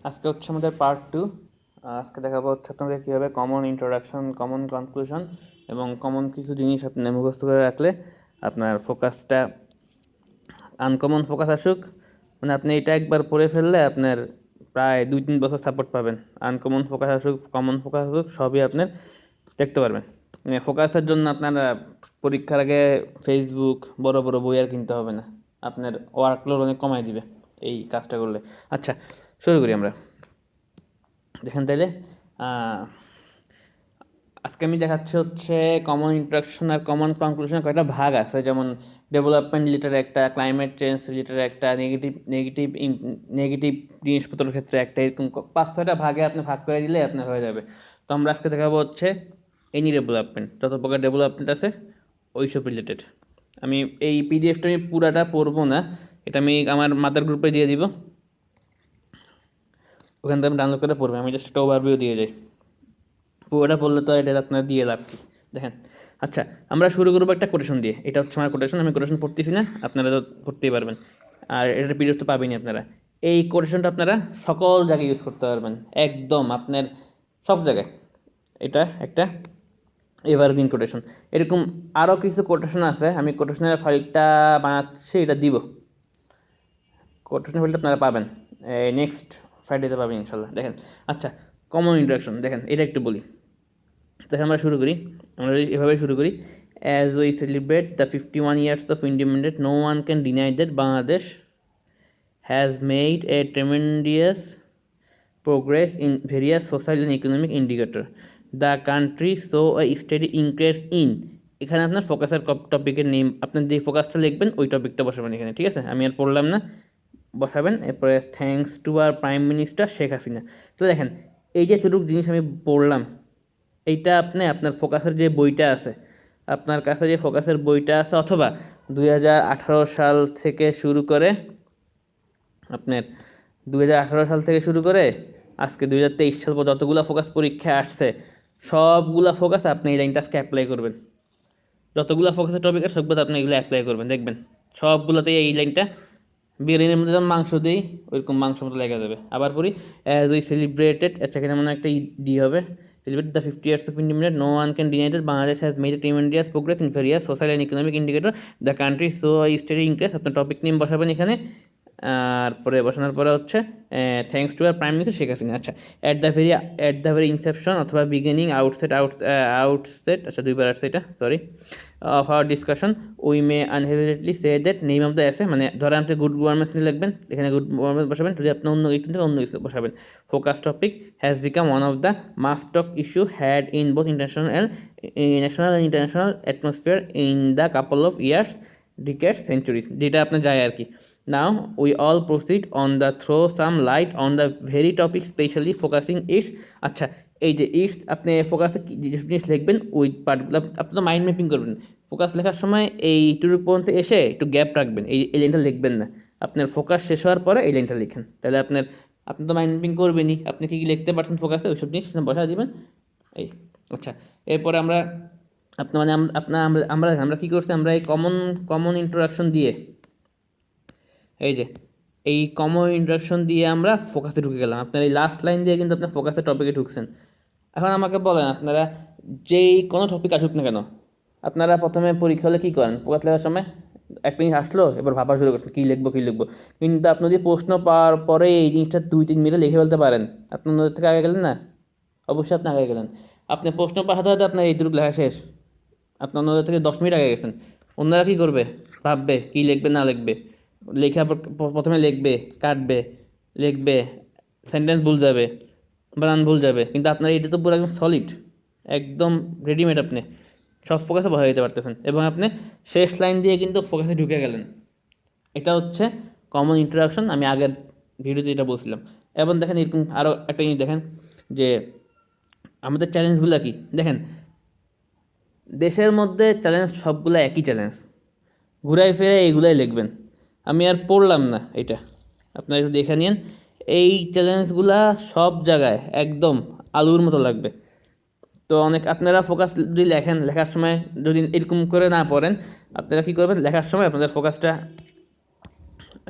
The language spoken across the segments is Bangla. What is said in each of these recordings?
আজকে হচ্ছে আমাদের পার্ট 2। আজকে দেখাবো হচ্ছে আপনাদের কীভাবে কমন ইন্ট্রোডাকশন, কমন কনক্লুশন এবং কমন কিছু জিনিস আপনি মুখস্থ করে রাখলে আপনার ফোকাসটা আনকমন ফোকাস আসুক। মানে আপনি এটা একবার পড়ে ফেললে আপনার প্রায় 2-3 বছর সাপোর্ট পাবেন। আনকমন ফোকাস আসুক, কমন ফোকাস আসুক, সবই আপনার দেখতে পারবেন। মানে ফোকাসের জন্য আপনারা পরীক্ষার আগে ফেসবুক বড় বড় বই আর কিনতে হবে না, আপনার ওয়ার্কলোড অনেক কমাই দিবে এই কাজটা করলে। আচ্ছা, শুরু করি আমরা। দেখেন তাইলে আজকে আমি দেখাচ্ছি হচ্ছে কমন ইন্ট্রাকশন আর কমন কনক্লুশনের কয়েকটা ভাগ আছে, যেমন ডেভেলপমেন্ট রিলেটেড একটা, ক্লাইমেট চেঞ্জ রিলেটেড একটা, নেগেটিভ জিনিসপত্রের ক্ষেত্রে একটা, এরকম 5-6টা ভাগে আপনি ভাগ করে দিলে আপনার হয়ে যাবে। তো আমরা আজকে দেখাবো হচ্ছে এনি ডেভেলপমেন্ট, যত প্রকার ডেভেলপমেন্ট আছে ওইসব রিলেটেড। আমি এই পিডিএফটা আমি পুরাটা পড়বো না, এটা আমি আমার মাদার গ্রুপে দিয়ে দিব, ওখান থেকে আমি ডাউনলোড করে পড়বো। আমি জাস্ট একটা ওভারভিউ দিয়ে যাই, পুরোটা পড়লে তো এটা আপনার দিয়ে লাভ কি। দেখেন, আচ্ছা আমরা শুরু করবো একটা কোটেশন দিয়ে। এটা হচ্ছে আমার কোটেশন, আমি কোটেশন পড়তেছি না, আপনারা তো পড়তেই পারবেন, আর এটার পিডিএফ তো পাবেনই আপনারা। এই কোটেশনটা আপনারা সকল জায়গায় ইউজ করতে পারবেন, একদম আপনার সব জায়গায়। এটা একটা এভারগ্রিন কোটেশন। এরকম আরও কিছু কোটেশন আছে, আমি কোটেশনের ফাইলটা বানাচ্ছি, এটা দিব। কোটেশন ফাইলটা আপনারা পাবেন নেক্সট ফ্রাইডেতে পাবেন ইনশাল্লাহ। দেখেন, আচ্ছা কমন ইন্ট্রাকশন দেখেন, এটা একটু বলি। তাহলে আমরা শুরু করি, আমরা এভাবে শুরু করি। As we celebrate the 51 years of independence, no one can deny that Bangladesh has made a tremendous progress in various social and economic indicators. The country saw a steady increase in, এখানে আপনার ফোকাসের টপিকের নেম, আপনার যে ফোকাসটা লিখবেন ওই টপিকটা বসাবেন এখানে, ঠিক আছে? আমি আর পড়লাম না, বসাবেন। এরপরে thanks to our prime minister Sheikh Hasina. তো দেখেন, এই যে এতটুকু জিনিস আমি পড়লাম, এইটা আপনি আপনার ফোকাসের যে বইটা আছে, আপনার কাছে যে ফোকাসের বইটা আছে, অথবা 2018 সাল থেকে শুরু করে আপনার 2018 সাল থেকে শুরু করে আজকে 2023 সাল পর্যন্ত যতগুলো ফোকাস পরীক্ষায় আসছে, সবগুলা ফোকাস আপনি এই লাইনটা আজকে অ্যাপ্লাই করবেন। যতগুলো ফোকাসের টপিক আছে সবগুলো আপনি এগুলো অ্যাপ্লাই করবেন, দেখবেন সবগুলোতেই এই লাইনটা বিরিয়ানির মধ্যে যেমন মাংস দিই ওইরকম মাংস মতো লেগে যাবে। আবার পড়ি, অ্যাজ উই সেলিব্রেটেড, আচ্ছা এখানে মনে একটা ডি হবে, celebrate the 50 years of independence, no one can deny that Bangladesh has made a tremendous progress in various social and economic indicators. The country saw a steady increase, আপনার টপিক নেম বসাবেন এখানে। আর পরে বসানোর পরে হচ্ছে thanks to our prime minister Sheikh Hasina. আচ্ছা, অ্যাট দ্য ভেরি ইনসেপশন অথবা বিগিনিং আউটসেট, আচ্ছা দুইবার আসছে এটা, sorry, of our discussion we may unhesitatingly say that name of the essay, মানে ধরেন আপনি গুড গভর্নমেন্স নিয়ে লিখবেন, এখানে গুড গভর্নমেন্স বসাবেন। যদি আপনি অন্য কিছু অন্য কিছু বসাবেন। Focus topic has become one of the must talk issue had in both national and international atmosphere in the couple of years, ডিকেডস, centuries, যেটা আপনার যায় আর কি। Now we all proceed on the throw some light on the very topic, specially focusing its, আচ্ছা এই যে ইটস, আপনি ফোকাসে যে জিনিস লিখবেন ওই পার্টগুলো আপনি তো মাইন্ড ম্যাপিং করবেন। ফোকাস লেখার সময় এইটুকু পর্যন্ত এসে একটু গ্যাপ রাখবেন, এই লাইনটা লিখবেন না, আপনার ফোকাস শেষ হওয়ার পরে এই লাইনটা লিখেন, তাহলে আপনি তো মাইন্ড ম্যাপিং করবেনই, আপনি কী কী লিখতে পারছেন ফোকাসে ওইসব জিনিস বসা দিবেন। এই আচ্ছা, এরপরে আমরা আপনার মানে আপনার আমরা আমরা কী করছি, আমরা এই কমন ইন্ট্রোডাকশন দিয়ে, এই যে এই কমন ইন্ট্রোডাকশন দিয়ে আমরা ফোকাসে ঢুকে গেলাম। আপনার এই লাস্ট লাইন দিয়ে কিন্তু আপনার ফোকাসের টপিকে ঢুকছেন। এখন আমাকে বলেন, আপনারা যেই কোনো টপিক আসুক না কেন, আপনারা প্রথমে পরীক্ষা হলে কী করেন? ফোকাস লেখার সময় একটা জিনিস আসলো, এবার ভাবা শুরু করছেন কী লিখবো। কিন্তু আপনি যদি প্রশ্ন পাওয়ার পরে এই জিনিসটা 2-3 মিনিটে লিখে ফেলতে পারেন, আপনি অন্যদের থেকে আগে গেলেন না? অবশ্যই আপনি আগে গেলেন। আপনি প্রশ্ন পাঠাতে হয়তো আপনার এইটুকু লেখা শেষ, আপনি অন্যদের থেকে 10 মিনিট আগে গেছেন। অন্যরা কী করবে? ভাববে কী লিখবে না লিখবে, লেখা প্রথমে লিখবে, কাটবে, লিখবে, সেন্টেন্স ভুল যাবে, বানান ভুল যাবে, কিন্তু আপনার এটা তো পুরো একদম সলিড, একদম রেডিমেড, আপনি সব ফোকাসে বসা দিতে পারতেছেন এবং আপনি শেষ লাইন দিয়ে কিন্তু ফোকাসে ঢুকে গেলেন। এটা হচ্ছে কমন ইন্ট্রোডাকশন, আমি আগের ভিডিওতে এটা বলছিলাম। এবং দেখেন এরকম আরও একটা জিনিস দেখেন যে আমাদের চ্যালেঞ্জগুলো কী। দেখেন, দেশের মধ্যে চ্যালেঞ্জ সবগুলো একই চ্যালেঞ্জ, ঘুরাই ফিরে এইগুলাই লিখবেন। আমি আর পড়লাম না, এটা আপনারা একটু দেখে নিন। এই চ্যালেঞ্জগুলা সব জায়গায় একদম আলুর মতো লাগবে। তো আপনারা ফোকাস যদি লেখার সময় যদি এরকম করে না পড়েন, আপনারা কী করবেন, লেখার সময় আপনাদের ফোকাসটা,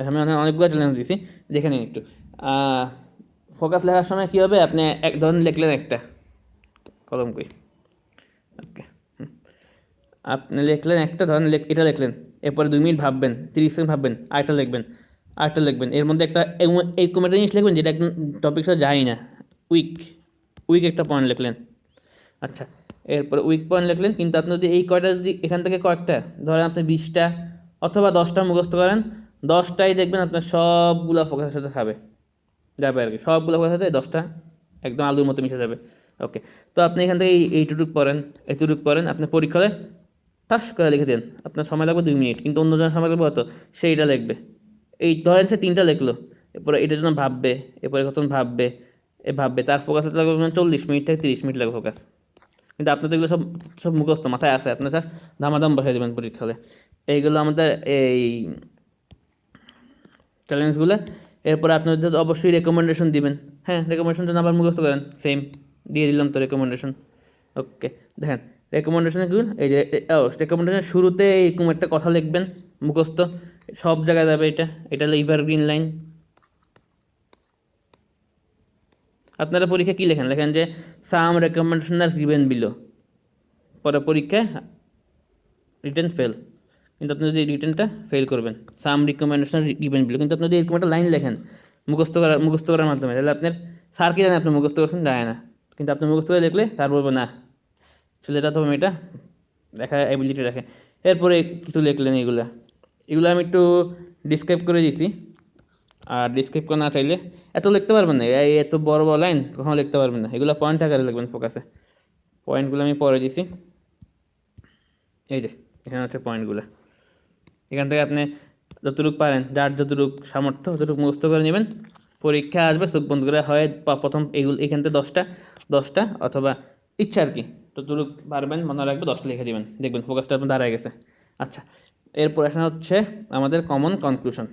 আমি অনেকগুলো চ্যালেঞ্জ দিয়েছি, দেখে নিন একটু। ফোকাস লেখার সময় কী হবে, আপনি এক ধরনের লিখলেন একটা কলম কই, ওকে, আপনি লিখলেন একটা ধরেন এটা লিখলেন, এরপরে 2 মিনিট ভাববেন, 30 সেকেন্ড ভাববেন, আরেকটা লিখবেন, এর মধ্যে একটা এরকম একটা জিনিস লিখবেন যেটা একদম টপিক সাথে যায় না, উইক একটা পয়েন্ট লিখলেন। আচ্ছা, এরপরে উইক পয়েন্ট লিখলেন, কিন্তু আপনি যদি এই কয়টা যদি এখান থেকে কয়েকটা ধরেন আপনি 20টা অথবা 10টা মুখস্থ করেন, 10টাই দেখবেন আপনার সবগুলো ফোকাসের সাথে যাবে আর কি, সবগুলো ফোকাসের সাথে 10টা একদম আলুর মতো মিশে যাবে। ওকে, তো আপনি এখান থেকে এইটুকু পড়েন, আপনি পরীক্ষা হলে ঠাস করে লিখে দেন, আপনার সময় লাগবে 2 মিনিট, কিন্তু অন্যজনের সময় লাগবে কত, সেইটা লিখবে। এই ধরেন সে 3টা লিখলো, এরপরে এটার জন্য ভাববে, এরপরে কতক্ষণ ভাববে, তার ফোকাস লাগবে 40 মিনিট থেকে 30 মিনিট লাগবে ফোকাস। কিন্তু আপনার তো এগুলো সব সব মুখস্থ মাথায় আছে, আপনার স্যার ধামাধাম বসাই দেবেন পরীক্ষা হলে। এইগুলো আমাদের এই চ্যালেঞ্জগুলো। এরপরে আপনার অবশ্যই রেকমেন্ডেশন দিবেন, হ্যাঁ রেকমেন্ডেশন জন্য আবার মুখস্থ করেন, সেম দিয়ে দিলাম তো রেকমেন্ডেশন। ওকে, দেখেন রেকমেন্ডেশনে কি, এই যে রেকমেন্ডেশনের শুরুতে এরকম একটা কথা লিখবেন মুখস্থ, সব জায়গায় যাবে, এটা হলো এভারগ্রিন লাইন। আপনারা পরীক্ষায় কী লেখেন যে সাম রেকমেন্ডেশন আর গিভেন বিলো, পরে পরীক্ষায় রিটেন ফেল, কিন্তু আপনি যদি রিটেনটা ফেল করবেন, সাম রিকমেন্ডেশন গিভেন বিলো। কিন্তু আপনি যদি এরকম একটা লাইন লেখেন মুখস্থ করার মাধ্যমে, তাহলে আপনার স্যার কি জানে আপনি মুখস্থ করছেন, যায় না, কিন্তু আপনি মুখস্থ করে দেখলে স্যার বলবো না ছেলেটা তো মেয়েটা দেখা অ্যাবিলিটি রাখে। এরপরে কিছু লিখলেন, এগুলো আমি একটু ডিসক্রাইব করে দিয়েছি, আর ডিসক্রাইব করে না চাইলে এত লিখতে পারবেন না, এত বড় বড় লাইন কখনো লিখতে পারবেন না, এগুলো পয়েন্ট আকারে লিখবেন ফোকাসে। পয়েন্টগুলো আমি পরে দিছি, এই যে এখানে হচ্ছে পয়েন্টগুলো, এখান থেকে আপনি যতটুকু পারেন, যার যতটুকু সামর্থ্য ততটুকু মুখস্থ করে নেবেন, পরীক্ষা আসবে চোখ বন্ধ করে হয় প্রথম এখান থেকে 10টা অথবা ইচ্ছা আর কি, যতটুকু পারবেন মনে রাখবে 10টা লিখে দেবেন, দেখবেন ফোকাসটা আপনার দাঁড়ায় গেছে। আচ্ছা, এরপর আসা হচ্ছে আমাদের কমন কনক্লুশন।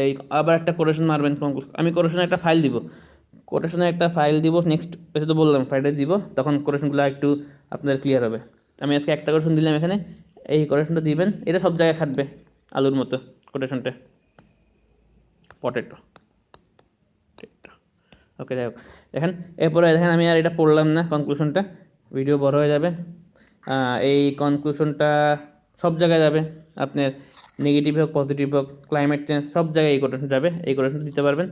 এই আবার একটা কোটেশন মারবেন, আমি কোটেশনের একটা ফাইল দিব নেক্সট, এটা তো বললাম ফ্রাইডে দিব, তখন কোটেশনগুলো একটু আপনাদের ক্লিয়ার হবে। আমি আজকে একটা কোটেশন দিলাম এখানে, এই কোটেশনটা দিবেন, এটা সব জায়গায় খাটবে আলুর মতো কোটেশনটা, পটেটো। ওকে, যাই হোক, এরপরে দেখেন আমি আর এটা পড়লাম না, কনক্লুশনটা ভিডিও বড় হয়ে যাবে। এই কনক্লুশনটা সব জায়গায় যাবে, আপনার নেগেটিভ হোক পজিটিভ হোক, ক্লাইমেট চেঞ্জ সব জায়গায় এই কোটেশন যাবে, এই কোটেশনটা দিতে পারবেন।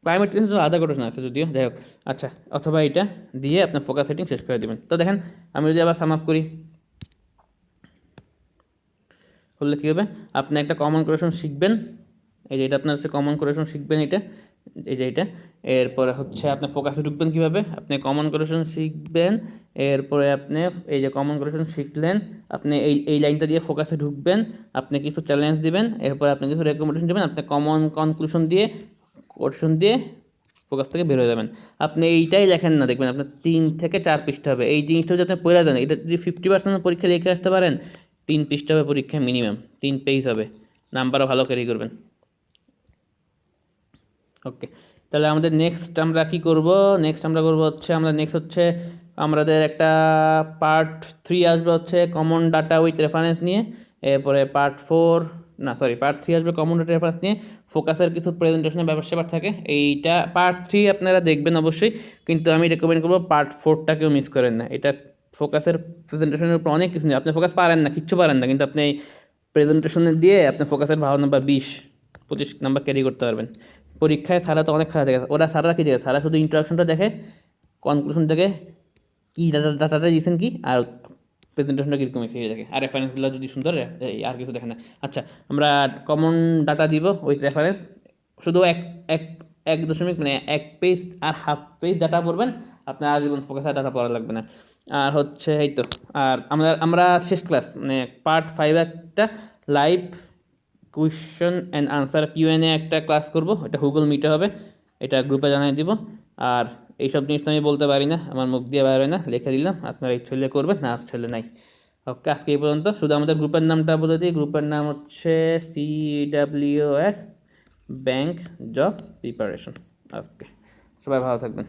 ক্লাইমেট চেঞ্জ তো আধা কোটেশন আছে যদিও, যাই হোক। আচ্ছা, অথবা এটা দিয়ে আপনার ফোকাস সেটিং শেষ করে দেবেন। তো দেখেন আমি যদি আবার সাম আপ করি, করলে কী হবে, আপনি একটা কমন কোটেশন শিখবেন, এই যে এটা আপনার হচ্ছে কমন কোটেশন শিখবেন, এটা এরপরে হচ্ছে আপনি ফোকাসে ঢুকবেন কীভাবে, আপনি কমন কোটেশন শিখবেন, এরপরে আপনি এই যে কমন কোটেশন শিখলেন, আপনি এই লাইনটা দিয়ে ফোকাসে ঢুকবেন, আপনি কিছু চ্যালেঞ্জ দিবেন, এরপর আপনি কিছু রেকমেন্ডেশন দেবেন, আপনি কমন কনক্লুশন দিয়ে কোটেশন দিয়ে ফোকাস থেকে বের হয়ে যাবেন। আপনি এইটাই লেখেন না, দেখবেন আপনার 3 থেকে 4 পৃষ্ঠা হবে, এই জিনিসটা যদি আপনি পড়ে দেন, এটা যদি 50% পরীক্ষা লিখে আসতে পারেন, 3 পৃষ্ঠা হবে পরীক্ষায় মিনিমাম, 3 পেজ হবে, নাম্বারও ভালো ক্যারি করবেন। ওকে, তাহলে আমাদের নেক্সট আমরা কি করব, আমাদের একটা পার্ট 3 আসবে হচ্ছে কমন ডাটা উইথ রেফারেন্স নিয়ে, এরপরে পার্ট 3 আসবে কমন ডাটা রেফারেন্স নিয়ে, ফোকাসের কিছু প্রেজেন্টেশনের ব্যাপার থাকে, এইটা পার্ট 3 আপনারা দেখবেন অবশ্যই, কিন্তু আমি রেকমেন্ড করবো পার্ট 4টাকেও মিস করেন না, এটা ফোকাসের প্রেজেন্টেশনের উপর অনেক কিছু নেই, আপনি ফোকাস পারেন না, কিচ্ছু পারেন না, কিন্তু আপনি এই প্রেজেন্টেশনে দিয়ে আপনি ফোকাসের ভালো নাম্বার 20-25 নাম্বার ক্যারি করতে পারবেন। পরীক্ষায় সারা তো অনেক খারাপ দেখে, সারা কি দেখে, সারা শুধু ইন্ট্রোডাকশনটা দেখে, কনক্লুশন দেখে, কী ডাটাটা দিয়েছেন কি, আর প্রেজেন্টেশনটা কীরকম এসে দেখে, আর রেফারেন্সগুলো যদি সুন্দর, আর কিছু দেখে না। আচ্ছা, আমরা কমন ডাটা দিব উইথ রেফারেন্স, শুধু এক দশমিক মানে 1 পেজ আর হাফ পেজ ডাটা পড়বেন, আপনার আজীবন ফোকাসের ডাটা পড়া লাগবে না। আর হচ্ছে এই তো, আর আমরা শেষ ক্লাস মানে পার্ট 5 একটা live question and answer Q&A একটা ক্লাস করব, এটা গুগল মিটে হবে, এটা গ্রুপে জানিয়ে দিব। আর এইসব জিনিস তো আমি বলতে পারি না, আমার মুখ দিয়ে বের হয় না, লিখে দিলাম, আপনারা ইচ্ছে হলে করবেন, না ছেলে নাই। ওকে, আজকে এই পর্যন্ত। শুধু আমাদের গ্রুপের নামটা বলে দিই, গ্রুপের নাম হচ্ছে CWS ব্যাংক জব প্রিপারেশন। ওকে, সবাই ভালো থাকবেন।